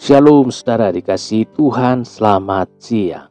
Shalom saudara dikasihi Tuhan, selamat siang.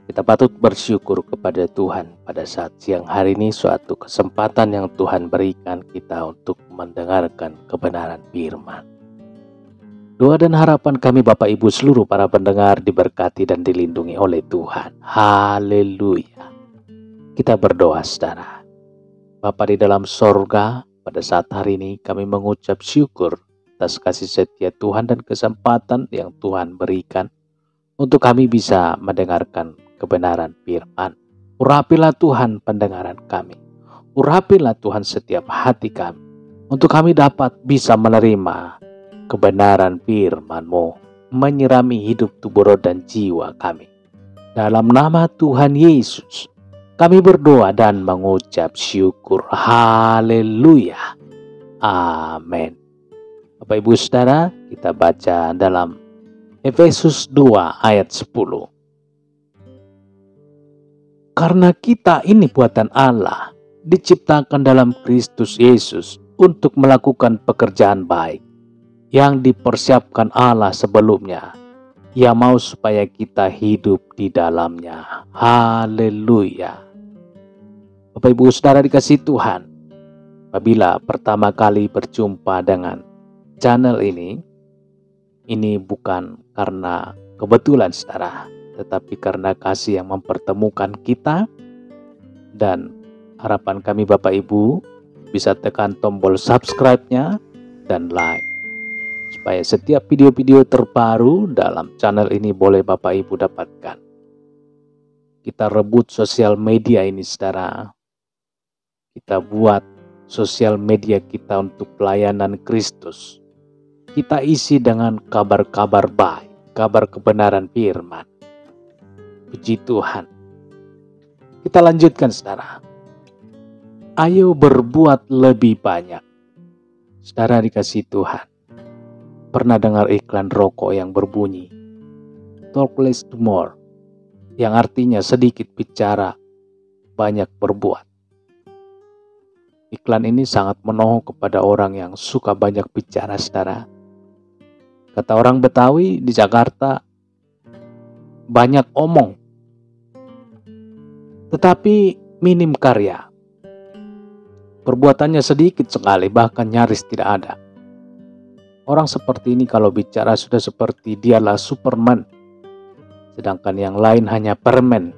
Kita patut bersyukur kepada Tuhan pada saat siang hari ini, suatu kesempatan yang Tuhan berikan kita untuk mendengarkan kebenaran firman. Doa dan harapan kami Bapak Ibu seluruh para pendengar diberkati dan dilindungi oleh Tuhan. Haleluya. Kita berdoa saudara. Bapa di dalam sorga, pada saat hari ini kami mengucap syukur atas kasih setia Tuhan dan kesempatan yang Tuhan berikan untuk kami bisa mendengarkan kebenaran firman. Urapilah Tuhan pendengaran kami. Urapilah Tuhan setiap hati kami, untuk kami dapat bisa menerima kebenaran firman-Mu, menyirami hidup, tubuh, roh, dan jiwa kami. Dalam nama Tuhan Yesus, kami berdoa dan mengucap syukur. Haleluya. Amin. Bapak Ibu Saudara, kita baca dalam Efesus 2 ayat 10. Karena kita ini buatan Allah, diciptakan dalam Kristus Yesus untuk melakukan pekerjaan baik yang dipersiapkan Allah sebelumnya. Ia mau supaya kita hidup di dalamnya. Haleluya. Bapak Ibu Saudara dikasihi Tuhan, apabila pertama kali berjumpa dengan channel ini bukan karena kebetulan saudara, tetapi karena kasih yang mempertemukan kita. Dan harapan kami Bapak Ibu bisa tekan tombol subscribe-nya dan like, supaya setiap video-video terbaru dalam channel ini boleh Bapak Ibu dapatkan. Kita rebut sosial media ini saudara. Kita buat sosial media kita untuk pelayanan Kristus. Kita isi dengan kabar-kabar baik, kabar kebenaran firman. Puji Tuhan. Kita lanjutkan saudara. Ayo berbuat lebih banyak. Saudara dikasihi Tuhan. Pernah dengar iklan rokok yang berbunyi talk less to more, yang artinya sedikit bicara, banyak berbuat. Iklan ini sangat menohok kepada orang yang suka banyak bicara saudara. Kata orang Betawi di Jakarta, banyak omong, tetapi minim karya. Perbuatannya sedikit sekali, bahkan nyaris tidak ada. Orang seperti ini kalau bicara sudah seperti dialah Superman, sedangkan yang lain hanya permen.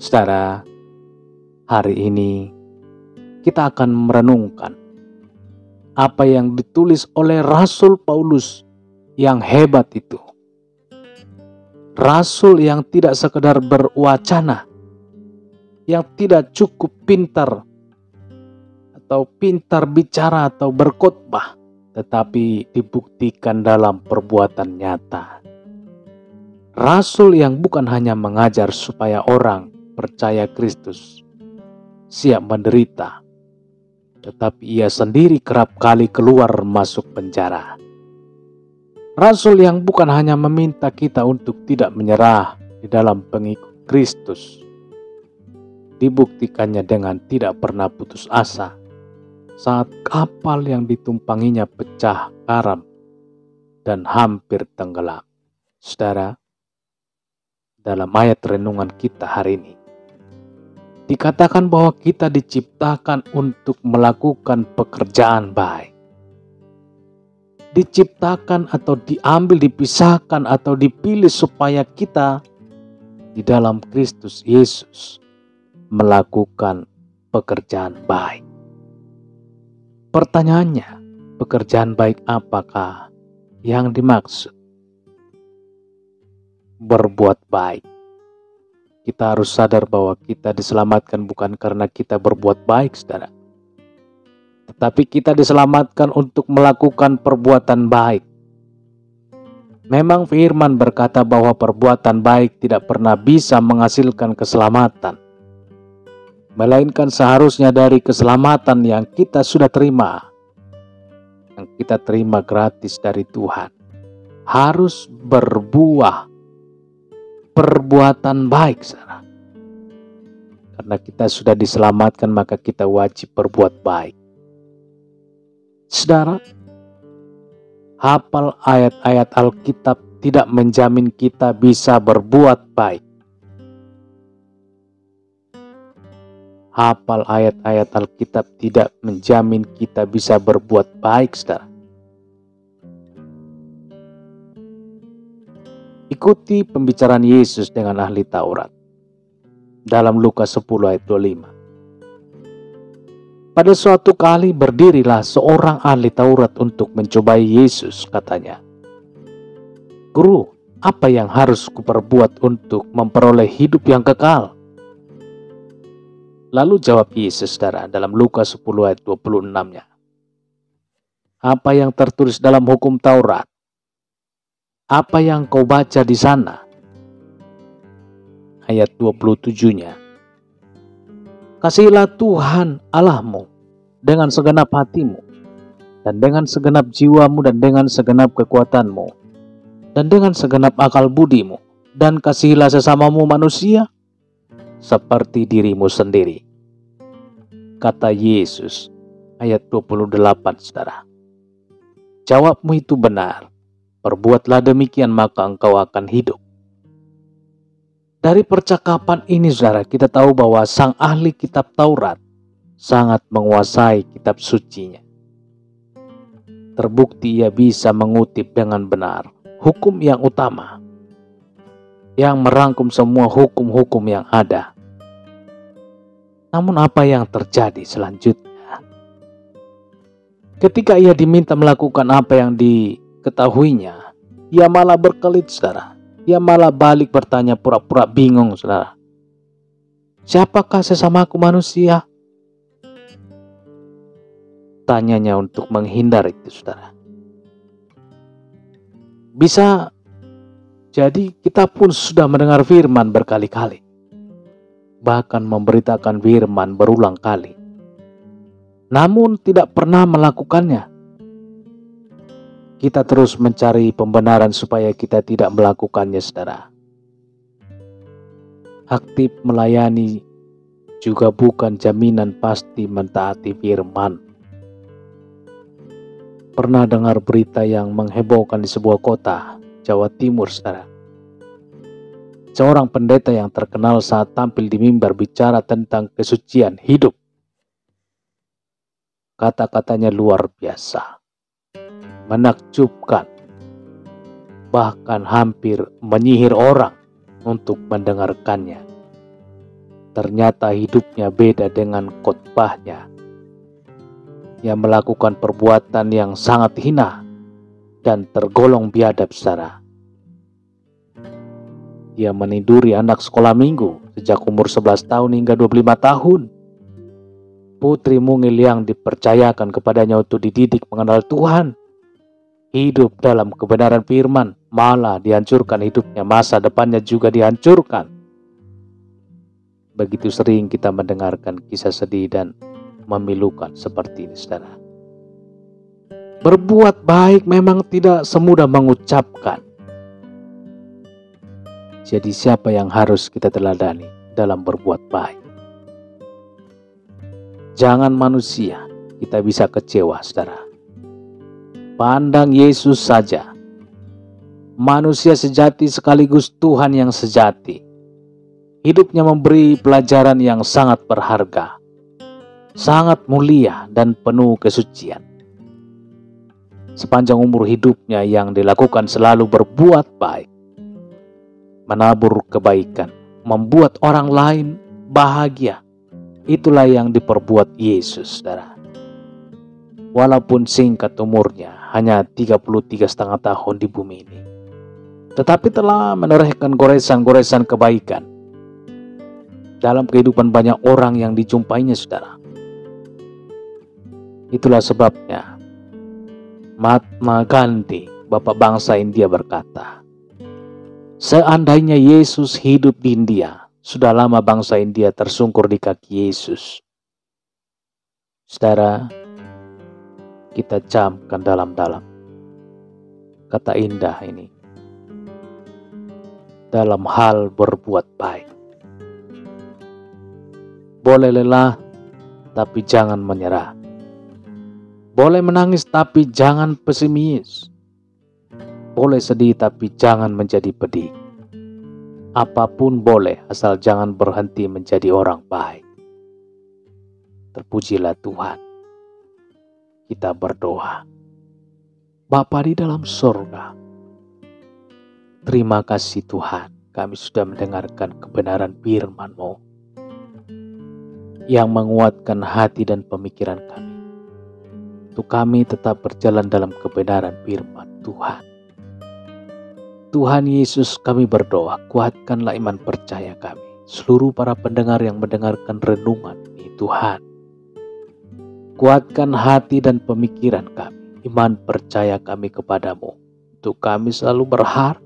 Saudara, hari ini kita akan merenungkan apa yang ditulis oleh Rasul Paulus yang hebat itu. Rasul yang tidak sekedar berwacana, yang tidak cukup pintar bicara atau berkhotbah, tetapi dibuktikan dalam perbuatan nyata. Rasul yang bukan hanya mengajar supaya orang percaya Kristus, siap menderita, tetapi ia sendiri kerap kali keluar masuk penjara. Rasul yang bukan hanya meminta kita untuk tidak menyerah di dalam pengikut Kristus, dibuktikannya dengan tidak pernah putus asa saat kapal yang ditumpanginya pecah karam dan hampir tenggelam. Saudara, dalam ayat renungan kita hari ini, dikatakan bahwa kita diciptakan untuk melakukan pekerjaan baik. Diciptakan atau diambil, dipisahkan atau dipilih supaya kita di dalam Kristus Yesus melakukan pekerjaan baik. Pertanyaannya, pekerjaan baik apakah yang dimaksud? Berbuat baik. Kita harus sadar bahwa kita diselamatkan bukan karena kita berbuat baik, saudara. Tetapi kita diselamatkan untuk melakukan perbuatan baik. Memang firman berkata bahwa perbuatan baik tidak pernah bisa menghasilkan keselamatan, melainkan seharusnya dari keselamatan yang kita sudah terima, yang kita terima gratis dari Tuhan, harus berbuah perbuatan baik, saudara. Karena kita sudah diselamatkan, maka kita wajib berbuat baik. Saudara, Hafal ayat-ayat Alkitab tidak menjamin kita bisa berbuat baik. Hafal ayat-ayat Alkitab tidak menjamin kita bisa berbuat baik, saudara. Ikuti pembicaraan Yesus dengan ahli Taurat dalam Lukas 10 ayat 25. Pada suatu kali berdirilah seorang ahli Taurat untuk mencobai Yesus, katanya, "Guru, apa yang harus kuperbuat untuk memperoleh hidup yang kekal?" Lalu jawab Yesus, saudara, dalam Lukas 10 ayat 26-nya. "Apa yang tertulis dalam hukum Taurat? Apa yang kau baca di sana?" Ayat 27-nya. "Kasihilah Tuhan Allahmu dengan segenap hatimu, dan dengan segenap jiwamu, dan dengan segenap kekuatanmu, dan dengan segenap akal budimu, dan kasihilah sesamamu manusia seperti dirimu sendiri," kata Yesus. Ayat 28, saudara. Jawabmu itu benar. Perbuatlah demikian, maka engkau akan hidup. Dari percakapan ini, saudara, kita tahu bahwa sang ahli kitab Taurat sangat menguasai kitab sucinya. Terbukti ia bisa mengutip dengan benar hukum yang utama, yang merangkum semua hukum-hukum yang ada. Namun apa yang terjadi selanjutnya? Ketika ia diminta melakukan apa yang diketahuinya, ia malah berkelit, saudara. Ia malah balik bertanya pura-pura bingung, saudara. "Siapakah sesamaku manusia?" Tanyanya untuk menghindar itu, saudara. Bisa jadi kita pun sudah mendengar firman berkali-kali, bahkan memberitakan firman berulang kali, namun tidak pernah melakukannya. Kita terus mencari pembenaran supaya kita tidak melakukannya, saudara. Aktif melayani juga bukan jaminan pasti mentaati firman. Pernah dengar berita yang menghebohkan di sebuah kota, Jawa Timur, saudara. Seorang pendeta yang terkenal saat tampil di mimbar bicara tentang kesucian hidup. Kata-katanya luar biasa, menakjubkan, bahkan hampir menyihir orang untuk mendengarkannya. Ternyata hidupnya beda dengan khotbahnya. Ia melakukan perbuatan yang sangat hina dan tergolong biadab, saudara. Ia meniduri anak sekolah minggu sejak umur 11 tahun hingga 25 tahun. Putri mungil yang dipercayakan kepadanya untuk dididik mengenal Tuhan, hidup dalam kebenaran firman, malah dihancurkan hidupnya, masa depannya juga dihancurkan. Begitu sering kita mendengarkan kisah sedih dan memilukan seperti ini, saudara. Berbuat baik memang tidak semudah mengucapkan. Jadi siapa yang harus kita teladani dalam berbuat baik? Jangan manusia, kita bisa kecewa, saudara. Pandang Yesus saja, manusia sejati sekaligus Tuhan yang sejati. Hidupnya memberi pelajaran yang sangat berharga, sangat mulia dan penuh kesucian. Sepanjang umur hidupnya yang dilakukan selalu berbuat baik, menabur kebaikan, membuat orang lain bahagia. Itulah yang diperbuat Yesus, saudara. Walaupun singkat umurnya, hanya 33,5 tahun di bumi ini, tetapi telah menorehkan goresan-goresan kebaikan dalam kehidupan banyak orang yang dijumpainya, saudara. Itulah sebabnya Mahatma Gandhi, bapak bangsa India, berkata, seandainya Yesus hidup di India, sudah lama bangsa India tersungkur di kaki Yesus. Saudara, kita camkan dalam-dalam kata indah ini dalam hal berbuat baik. Boleh lelah, tapi jangan menyerah. Boleh menangis, tapi jangan pesimis. Boleh sedih tapi jangan menjadi pedih. Apapun boleh asal jangan berhenti menjadi orang baik. Terpujilah Tuhan. Kita berdoa. Bapa di dalam sorga, terima kasih Tuhan, kami sudah mendengarkan kebenaran firman-Mu yang menguatkan hati dan pemikiran kami. Untuk kami tetap berjalan dalam kebenaran firman Tuhan. Tuhan Yesus, kami berdoa, kuatkanlah iman percaya kami. Seluruh para pendengar yang mendengarkan renungan ini, Tuhan. Kuatkan hati dan pemikiran kami, iman percaya kami kepadamu. Untuk kami selalu berharap,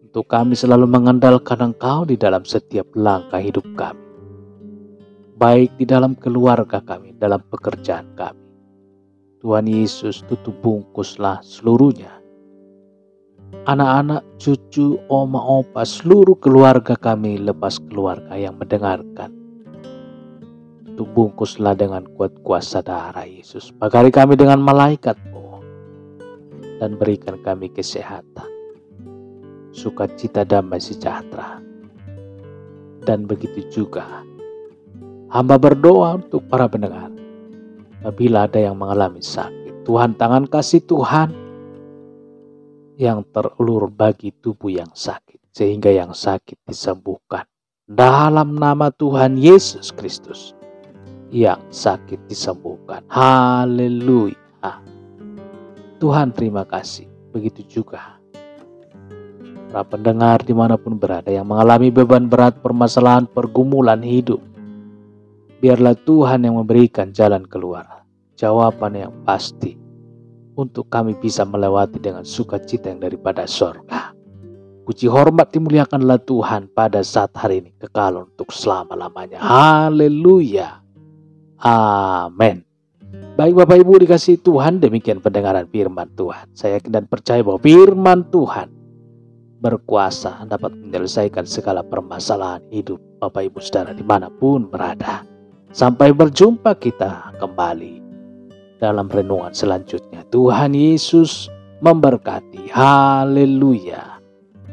untuk kami selalu mengandalkan Engkau di dalam setiap langkah hidup kami. Baik di dalam keluarga kami, dalam pekerjaan kami. Tuhan Yesus, tutup bungkuslah seluruhnya. Anak-anak, cucu, oma, opa, seluruh keluarga kami lepas keluarga yang mendengarkan. Tutup bungkuslah dengan kuat kuasa darah Yesus. Pagari kami dengan malaikat-Mu dan berikan kami kesehatan, sukacita, damai sejahtera. Dan begitu juga hamba berdoa untuk para pendengar. Apabila ada yang mengalami sakit, Tuhan, tangan kasih Tuhan yang terulur bagi tubuh yang sakit, sehingga yang sakit disembuhkan. Dalam nama Tuhan Yesus Kristus, yang sakit disembuhkan. Haleluya. Tuhan, terima kasih. Begitu juga para pendengar dimanapun berada yang mengalami beban berat, permasalahan, pergumulan hidup. Biarlah Tuhan yang memberikan jalan keluar, jawaban yang pasti, untuk kami bisa melewati dengan sukacita yang daripada sorga. Puji hormat dimuliakanlah Tuhan pada saat hari ini, kekal untuk selama-lamanya. Haleluya. Amin. Baik Bapak Ibu dikasih Tuhan, demikian pendengaran firman Tuhan. Saya yakin dan percaya bahwa firman Tuhan berkuasa dapat menyelesaikan segala permasalahan hidup Bapak Ibu Saudara dimanapun berada. Sampai berjumpa kita kembali dalam renungan selanjutnya. Tuhan Yesus memberkati. Haleluya.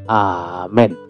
Amin.